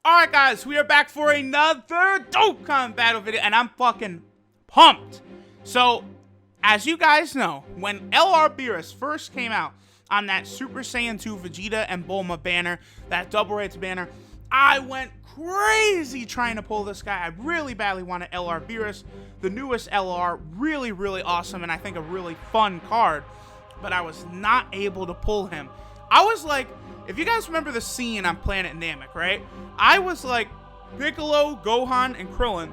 Alright guys, we are back for another Dokkan battle video, and I'm fucking pumped. So, as you guys know, when BEERUS first came out on that Super Saiyan 2 Vegeta and Bulma banner, that Double Rates banner, I went crazy trying to pull this guy. I really badly wanted BEERUS, the newest LR, really awesome, and I think a really fun card, but I was not able to pull him. I was like, if you guys remember the scene on Planet Namek, right? I was like Piccolo, Gohan, and Krillin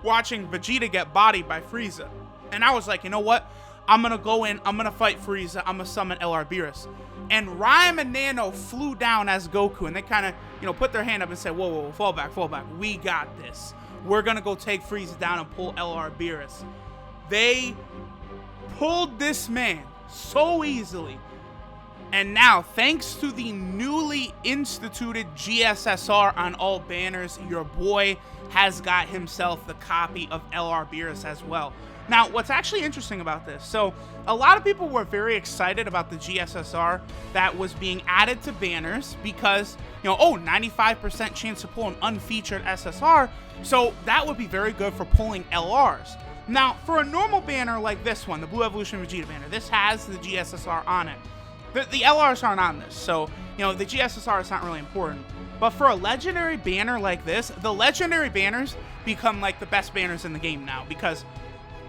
watching Vegeta get bodied by Frieza. And I was like, you know what? I'm going to go in, I'm going to fight Frieza, I'm going to summon BEERUS. And Rhyme and Nano flew down as Goku, and they kind of, put their hand up and said, whoa, fall back. We got this. We're going to go take Frieza down and pull BEERUS. They pulled this man so easily. And now, thanks to the newly instituted GSSR on all banners, your boy has got himself the copy of BEERUS as well. Now, what's actually interesting about this, so a lot of people were very excited about the GSSR that was being added to banners because, 95% chance to pull an unfeatured SSR, so that would be very good for pulling LRs. Now, for a normal banner like this one, the Blue Evolution Vegeta banner, this has the GSSR on it. The LRs aren't on this, so, the GSSR is not really important. But for a legendary banner like this, the legendary banners become, like, the best banners in the game now, because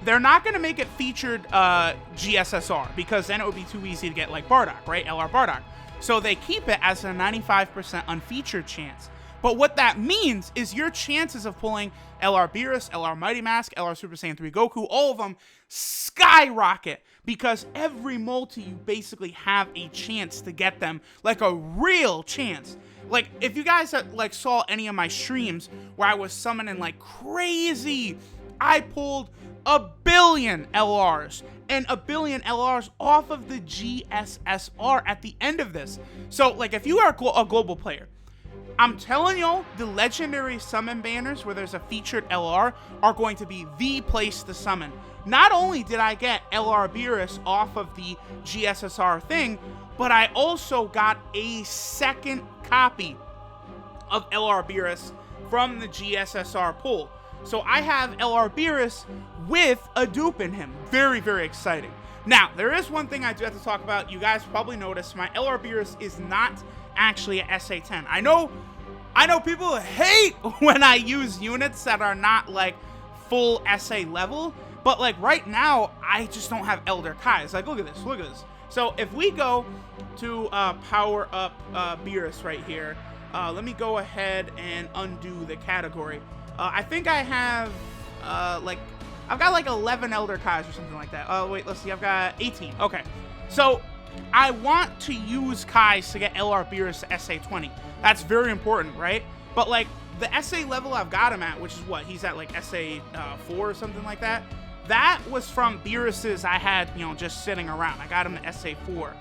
they're not going to make it featured GSSR, because then it would be too easy to get, like, Bardock, right? LR Bardock. So they keep it as a 95% unfeatured chance. But what that means is your chances of pulling BEERUS, LR Mighty Mask, LR Super Saiyan 3 Goku, all of them skyrocket, because every multi you basically have a chance to get them, like a real chance. Like, if you guys saw any of my streams where I was summoning like crazy, I pulled a billion LRs and a billion LRs off of the GSSR at the end of this. So, like, if you are a global player, I'm telling y'all, the legendary summon banners where there's a featured LR are going to be the place to summon. Not only did I get BEERUS off of the GSSR thing, but I also got a second copy of BEERUS from the GSSR pull. So I have BEERUS with a dupe in him. Very exciting. Now, there is one thing I do have to talk about. You guys probably noticed my BEERUS is not actually a SA10. I know people hate when I use units that are not like full SA level, but like right now I just don't have Elder Kai's. Like, look at this. So if we go to power up BEERUS right here, let me go ahead and undo the category. I think I have I've got like 11 Elder Kai's or something like that. Oh wait, let's see, I've got 18. Okay, so I want to use Kai's to get BEERUS to SA20. That's very important, right? But like the SA level I've got him at, which is what, he's at like SA 4 or something like that. That was from BEERUS's I had, just sitting around. I got him to SA 4.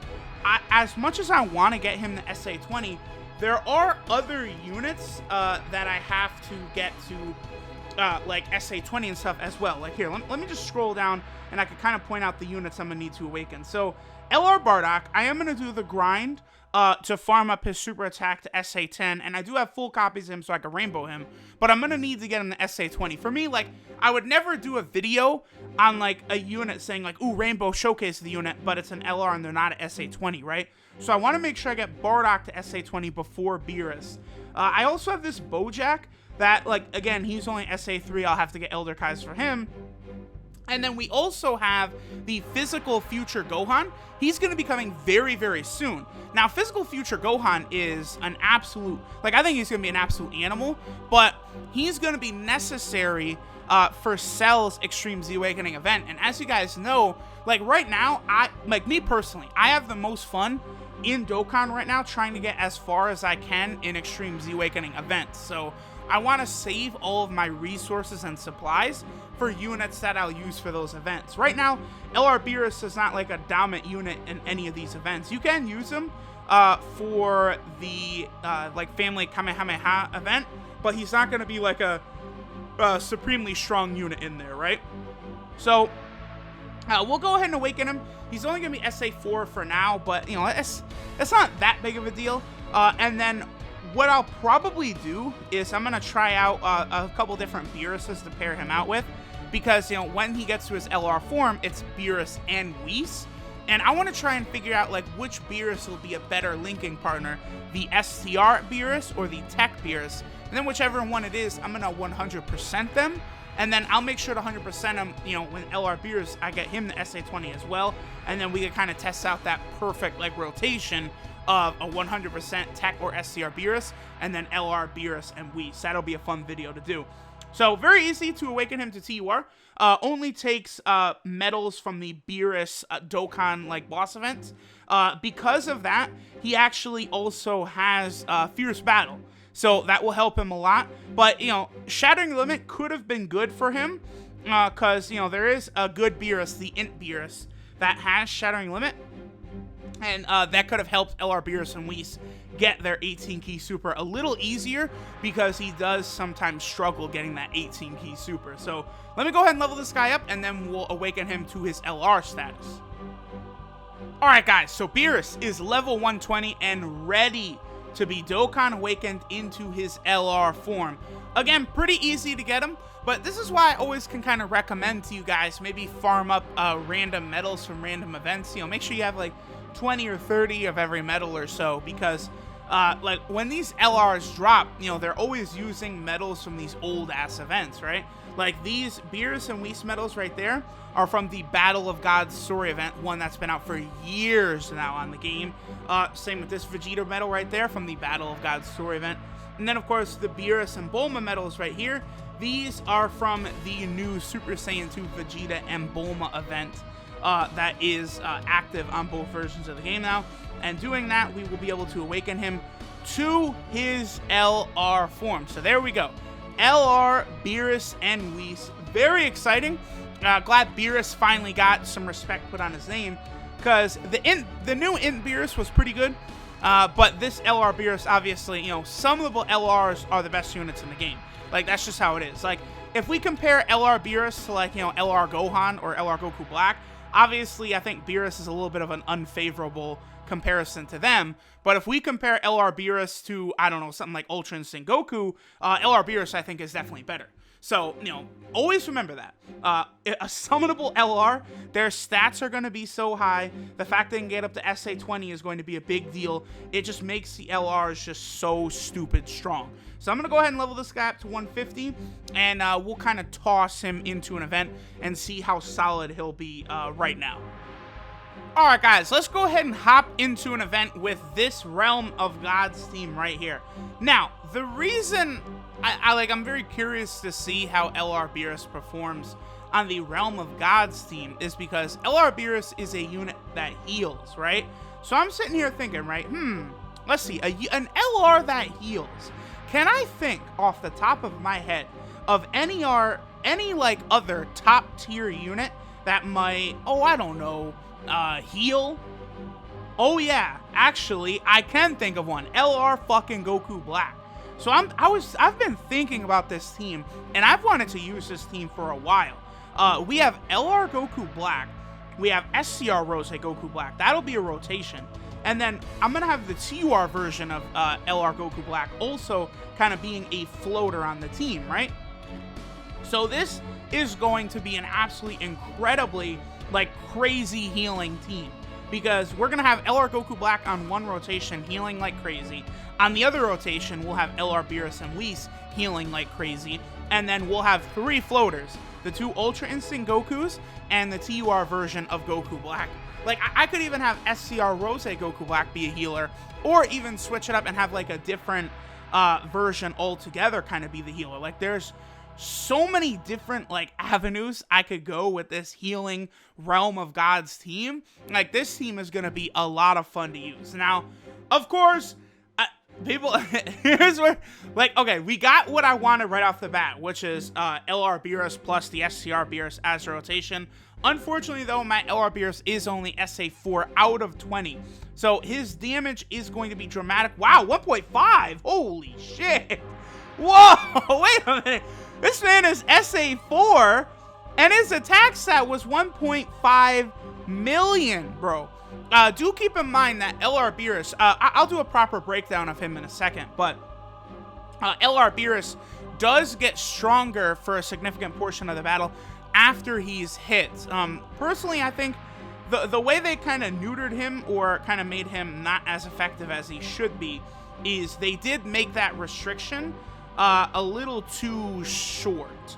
As much as I want to get him to SA 20, there are other units that I have to get to like SA 20 and stuff as well. Like here, let me just scroll down and I can kind of point out the units I'm going to need to awaken. So LR Bardock, I am going to do the grind to farm up his super attack to SA 10, and I do have full copies of him so I can rainbow him, but I'm going to need to get him to SA 20. For me, like, I would never do a video on like a unit saying like, ooh, rainbow showcase the unit, but it's an LR and they're not at SA 20, right? So I want to make sure I get Bardock to SA 20 before BEERUS. I also have this Bojack that, like, again, he's only SA 3. I'll have to get Elder Kai's for him. And then we also have the Physical Future Gohan. He's going to be coming very soon. Now, Physical Future Gohan is an absolute, like, I think he's going to be an absolute animal, but he's going to be necessary for Cell's Extreme Z Awakening event. And as you guys know, like, right now, me personally, I have the most fun in Dokkan right now trying to get as far as I can in Extreme Z Awakening events. So I want to save all of my resources and supplies for units that I'll use for those events. Right now, BEERUS is not like a dominant unit in any of these events. You can use him for the like Family Kamehameha event, but he's not going to be like a supremely strong unit in there, right? So we'll go ahead and awaken him. He's only going to be SA 4 for now, but it's not that big of a deal. And then what I'll probably do is I'm going to try out a couple different Beeruses to pair him out with. Because, you know, when he gets to his LR form, it's Beerus and Whis. And I want to try and figure out, like, which Beerus will be a better linking partner. The STR Beerus or the Tech Beerus. And then whichever one it is, I'm going to 100% them. And then I'll make sure to 100% him, you know, when LR Beerus, I get him the SA20 as well. And then we can kind of test out that perfect, like, rotation of a 100% Tech or STR Beerus. And then LR Beerus and Whis. That'll be a fun video to do. So, very easy to awaken him to TUR. Only takes medals from the BEERUS Dokkan like boss events. Because of that, he actually also has Fierce Battle. So, that will help him a lot. But, you know, Shattering Limit could have been good for him. Because, you know, there is a good Beerus, the Int Beerus, that has Shattering Limit. And that could have helped LR Beerus and Whis get their 18 key super a little easier, because he does sometimes struggle getting that 18 key super. So let me go ahead and level this guy up, and then we'll awaken him to his LR status. Alright guys, so Beerus is level 120 and ready to be Dokkan awakened into his LR form. Again, pretty easy to get him, but this is why I always can kind of recommend to you guys, maybe farm up random medals from random events. You know, make sure you have like 20 or 30 of every medal or so, because like when these LRs drop, you know, they're always using medals from these old ass events, right? Like these Beerus and Whis medals right there are from the Battle of Gods story event, one that's been out for years now on the game. Same with this Vegeta medal right there from the Battle of Gods story event. And then of course the Beerus and Bulma medals right here. These are from the new Super Saiyan 2 Vegeta and Bulma event. That is active on both versions of the game now. And doing that, we will be able to awaken him to his LR form. So there we go. LR, Beerus, and Whis. Very exciting. Glad Beerus finally got some respect put on his name, because the new Int Beerus was pretty good. But this LR Beerus, obviously, you know, some of the LRs are the best units in the game. Like, that's just how it is. Like, if we compare LR Beerus to, like, you know, LR Gohan or LR Goku Black, obviously, I think Beerus is a little bit of an unfavorable comparison to them. But if we compare LR Beerus to, I don't know, something like Ultra Instinct Goku, LR Beerus, I think, is definitely better. So, you know, always remember that. A summonable LR, their stats are going to be so high. The fact they can get up to SA20 is going to be a big deal. It just makes the LRs just so stupid strong. So I'm going to go ahead and level this guy up to 150, and we'll kind of toss him into an event and see how solid he'll be right now. Alright guys, let's go ahead and hop into an event with this Realm of Gods team right here. Now, the reason I'm very curious to see how LR Beerus performs on the Realm of Gods team is because LR Beerus is a unit that heals, right? So I'm sitting here thinking, right, let's see, an LR that heals. Can I think off the top of my head of any like other top tier unit that might, I don't know, heal? Oh yeah, actually, I can think of one. LR fucking Goku Black. So I've been thinking about this team, and I've wanted to use this team for a while. We have LR Goku Black. We have SCR Rose Goku Black. That'll be a rotation. And then I'm going to have the TUR version of LR Goku Black also kind of being a floater on the team, right? So this is going to be an absolutely incredibly, like, crazy healing team. Because we're going to have LR Goku Black on one rotation healing like crazy. On the other rotation, we'll have LR Beerus and Whis healing like crazy. And then we'll have 3 floaters. The 2 Ultra Instinct Gokus and the TUR version of Goku Black. Like, I could even have SCR Rose Goku Black be a healer, or even switch it up and have, like, a different version altogether kind of be the healer. Like, there's so many different, like, avenues I could go with this healing Realm of Gods team. Like, this team is going to be a lot of fun to use. Now, of course, people, here's where, like, okay, we got what I wanted right off the bat, which is LR Beerus plus the SCR Beerus as a rotation. Unfortunately, though, my LR Beerus is only SA4 out of 20. So his damage is going to be dramatic. Wow, 1.5. Holy shit. Whoa, wait a minute. This man is SA4, and his attack stat was 1.5 million, bro. Do keep in mind that LR Beerus, I'll do a proper breakdown of him in a second, but LR Beerus does get stronger for a significant portion of the battle after he's hit. Personally, I think the way they kind of neutered him, or kind of made him not as effective as he should be, is they did make that restriction a little too short.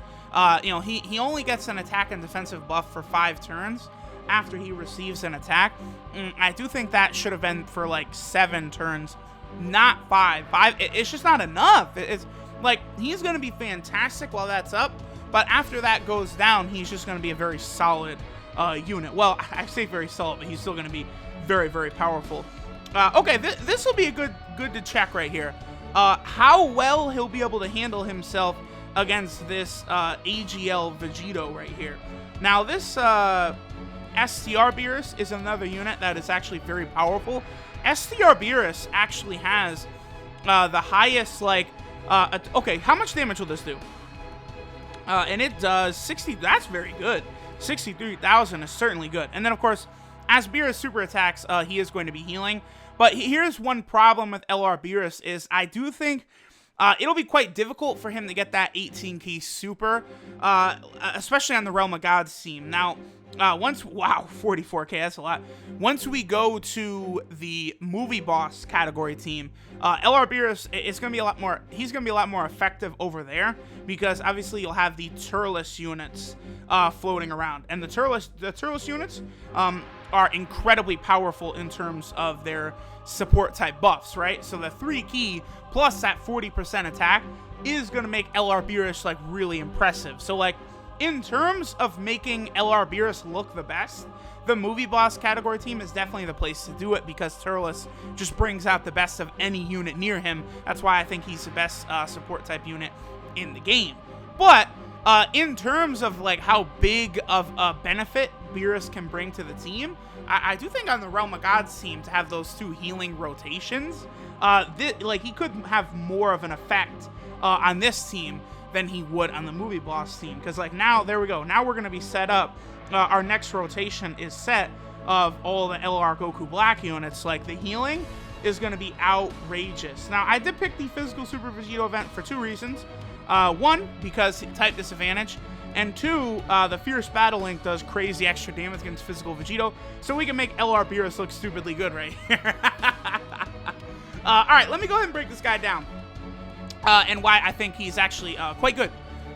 You know, he only gets an attack and defensive buff for 5 turns after he receives an attack. I do think that should have been for like 7 turns, not 5. It's just not enough. It's like, he's going to be fantastic while that's up, but after that goes down, he's just going to be a very solid unit. Well, I say very solid, but he's still going to be very, very powerful. Okay, this will be a good to check right here. How well he'll be able to handle himself against this AGL Vegito right here. Now, this STR Beerus is another unit that is actually very powerful. STR Beerus actually has the highest, like, okay, how much damage will this do? And it does 60, that's very good. 63,000 is certainly good. And then, of course, as Beerus super attacks, he is going to be healing. But here's one problem with LR Beerus is I do think it'll be quite difficult for him to get that 18 key super, especially on the Realm of Gods team. Now, wow, 44k, that's a lot. Once we go to the movie boss category team, LR Beerus is going to be a lot more, he's going to be a lot more effective over there, because obviously you'll have the Turles units floating around. And the Turles units are incredibly powerful in terms of their support type buffs, right? So the 3 key plus that 40% attack is going to make LR Beerus like really impressive. So like, in terms of making LR Beerus look the best, the movie boss category team is definitely the place to do it, because Turles just brings out the best of any unit near him. That's why I think he's the best support type unit in the game. But in terms of like how big of a benefit Beerus can bring to the team, I do think on the Realm of Gods team, to have those 2 healing rotations, like he could have more of an effect on this team than he would on the movie boss team. Because like now, there we go. Now we're going to be set up. Our next rotation is set of all the LR Goku Black units. Like the healing is going to be outrageous. Now I did pick the Physical Super Vegito event for 2 reasons. 1, because type disadvantage. And 2, the Fierce Battle Link does crazy extra damage against Physical Vegito. So we can make LR Beerus look stupidly good right here. Alright, let me go ahead and break this guy down. And why I think he's actually quite good.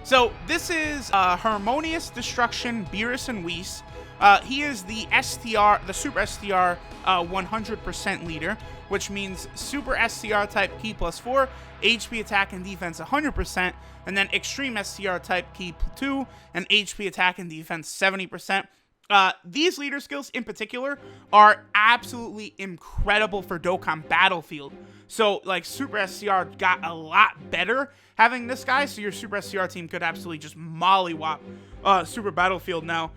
So this is Harmonious Destruction Beerus Whis. He is the STR, the Super STR 100% leader, which means Super STR type key +4, HP attack and defense 100%, and then Extreme STR type key 2, and HP attack and defense 70%. These leader skills in particular are absolutely incredible for Dokkan Battlefield. So, like, Super SCR got a lot better having this guy, so your Super SCR team could absolutely just mollywop Super Battlefield now.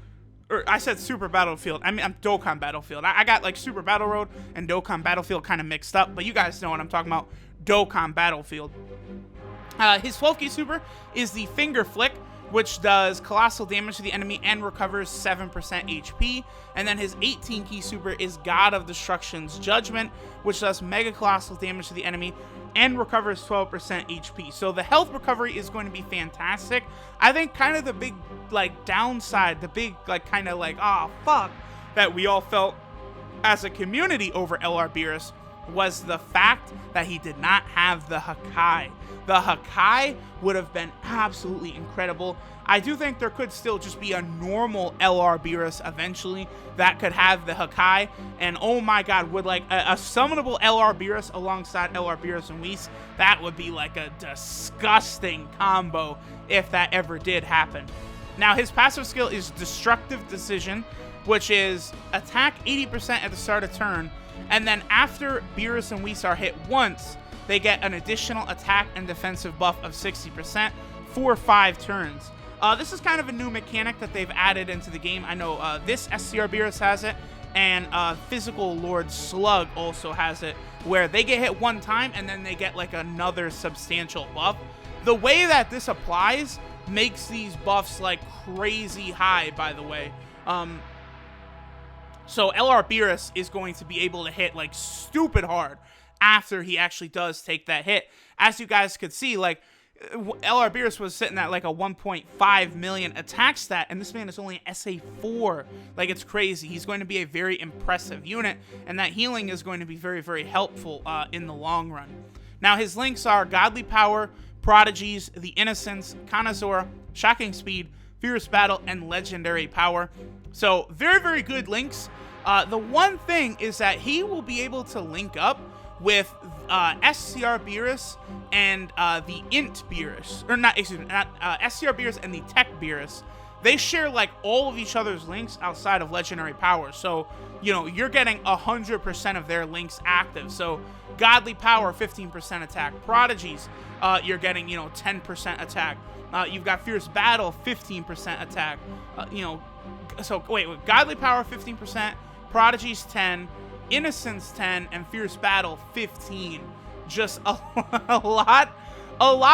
Or, I said Super Battlefield. I mean, I'm Dokkan Battlefield. I got, like, Super Battle Road and Dokkan Battlefield kind of mixed up, but you guys know what I'm talking about. Dokkan Battlefield. His 12 key super is the Finger Flick, which does colossal damage to the enemy and recovers 7% HP. And then his 18 key super is God of Destruction's Judgment, which does mega colossal damage to the enemy and recovers 12% HP. So the health recovery is going to be fantastic. I think kind of the big, like, downside, the big, like, kind of like, oh, fuck, that we all felt as a community over LR Beerus was the fact that he did not have the Hakai. The Hakai would have been absolutely incredible. I do think there could still just be a normal LR Beerus eventually that could have the Hakai, and oh my god, would like a summonable LR Beerus alongside LR Beerus and Whis, that would be like a disgusting combo if that ever did happen. Now his passive skill is Destructive Decision, which is attack 80% at the start of turn, and then after Beerus and Whis are hit once, they get an additional attack and defensive buff of 60% for 5 turns. This is kind of a new mechanic that they've added into the game. I know this SCR Beerus has it, and Physical Lord Slug also has it, where they get hit one time and then they get like another substantial buff. The way that this applies makes these buffs like crazy high, by the way. So LR Beerus is going to be able to hit like stupid hard after he actually does take that hit. As you guys could see, like, LR Beerus was sitting at like a 1.5 million attack stat, and this man is only an SA4. Like, it's crazy. He's going to be a very impressive unit, and that healing is going to be very, very helpful in the long run. Now, his links are Godly Power, Prodigies, The Innocence, Kanazor, Shocking Speed, Fierce Battle, and Legendary Power. So, very, very good links. The one thing is that he will be able to link up with SCR Beerus and the Int Beerus, or not, excuse me, not SCR Beerus and the Tech Beerus. They share like all of each other's links outside of Legendary Power. So, you know, you're getting 100% of their links active. So, Godly Power, 15% attack. Prodigies, you're getting, you know, 10% attack. You've got Fierce Battle, 15% attack. You know, so wait, Godly Power, 15%, Prodigies, 10%. Innocence 10, and Fierce Battle 15. Just a lot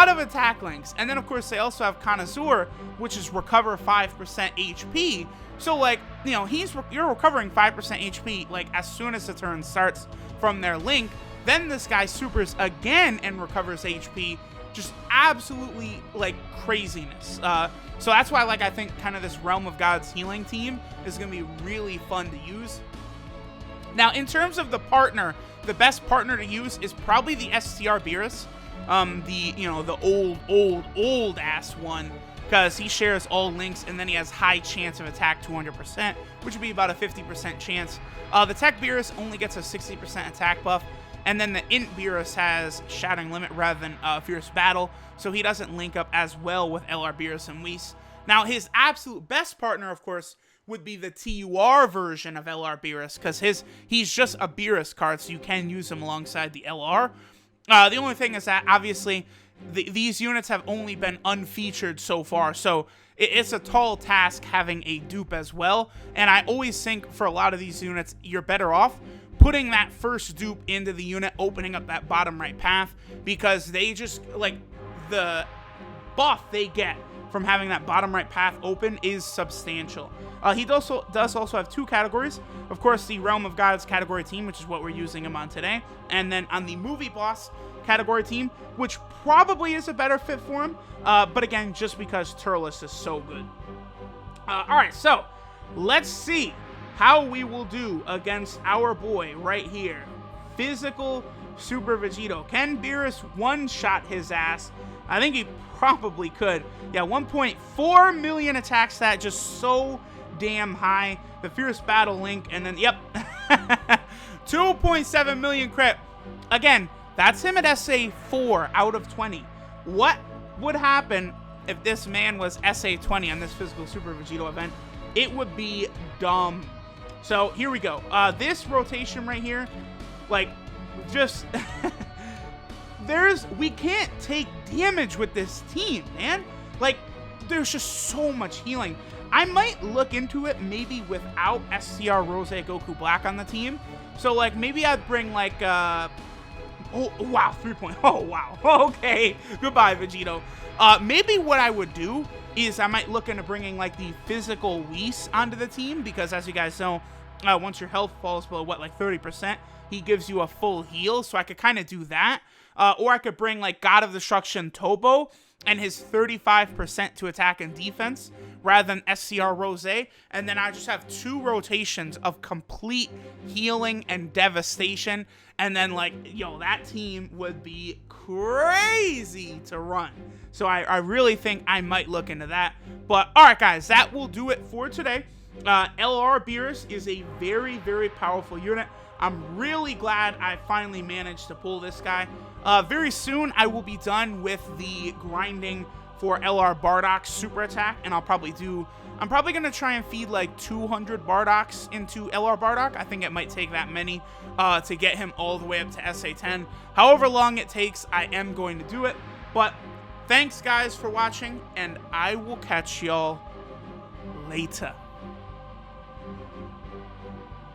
of attack links. And then of course they also have Kanazor, which is recover 5% HP. So like, you know, you're recovering 5% HP like as soon as the turn starts from their link. Then this guy supers again and recovers HP. Just absolutely like craziness. So that's why like I think kind of this Realm of Gods healing team is gonna be really fun to use. Now, in terms of the partner, the best partner to use is probably the SCR Beerus, the old ass one, because he shares all links, and then he has high chance of attack, 200%, which would be about a 50% chance. The Tech Beerus only gets a 60% attack buff, and then the Int Beerus has Shattering Limit rather than Fierce Battle, so he doesn't link up as well with LR Beerus and Whis. Now, his absolute best partner, of course, would be the TUR version of LR Beerus, because he's just a Beerus card, so you can use him alongside the LR. The only thing is that, obviously, these units have only been unfeatured so far, so it's a tall task having a dupe as well, and I always think for a lot of these units, you're better off putting that first dupe into the unit, opening up that bottom right path, because they just, like, the buff they get from having that bottom right path open is substantial. He does also have two categories. Of course, the Realm of Gods category team, which is what we're using him on today. And then on the Movie Boss category team, which probably is a better fit for him. But again, just because Turles is so good. Alright, so let's see how we will do against our boy right here. Physical Super Vegito. Can Beerus one-shot his ass? I think he probably could. Yeah, 1.4 million attack stat, just so damn high. The Fierce Battle link, and then, yep, 2.7 million crit. Again, that's him at SA4 out of 20. What would happen if this man was SA20 on this Physical Super Vegito event? It would be dumb. So, here we go. This rotation right here, like, just... we can't take damage with this team, man. Like, there's just so much healing. I might look into it maybe without SCR Rose Goku Black on the team. So, like, maybe I'd bring, like, oh, wow, 3 point. Oh, wow. Okay, goodbye, Vegito. Maybe what I would do is I might look into bringing, like, the Physical Whis onto the team, because as you guys know, once your health falls below, what, like 30%, he gives you a full heal, so I could kind of do that. Or I could bring, like, God of Destruction Tobo and his 35% to attack and defense rather than SCR Rose. And then I just have 2 rotations of complete healing and devastation. And then, like, yo, that team would be crazy to run. So I really think I might look into that. But, alright, guys, that will do it for today. LR Beerus is a very, very powerful unit. I'm really glad I finally managed to pull this guy. Very soon, I will be done with the grinding for LR Bardock's super attack, and I'm probably going to try and feed like 200 Bardocks into LR Bardock. I think it might take that many to get him all the way up to SA10. However long it takes, I am going to do it. But thanks, guys, for watching, and I will catch y'all later.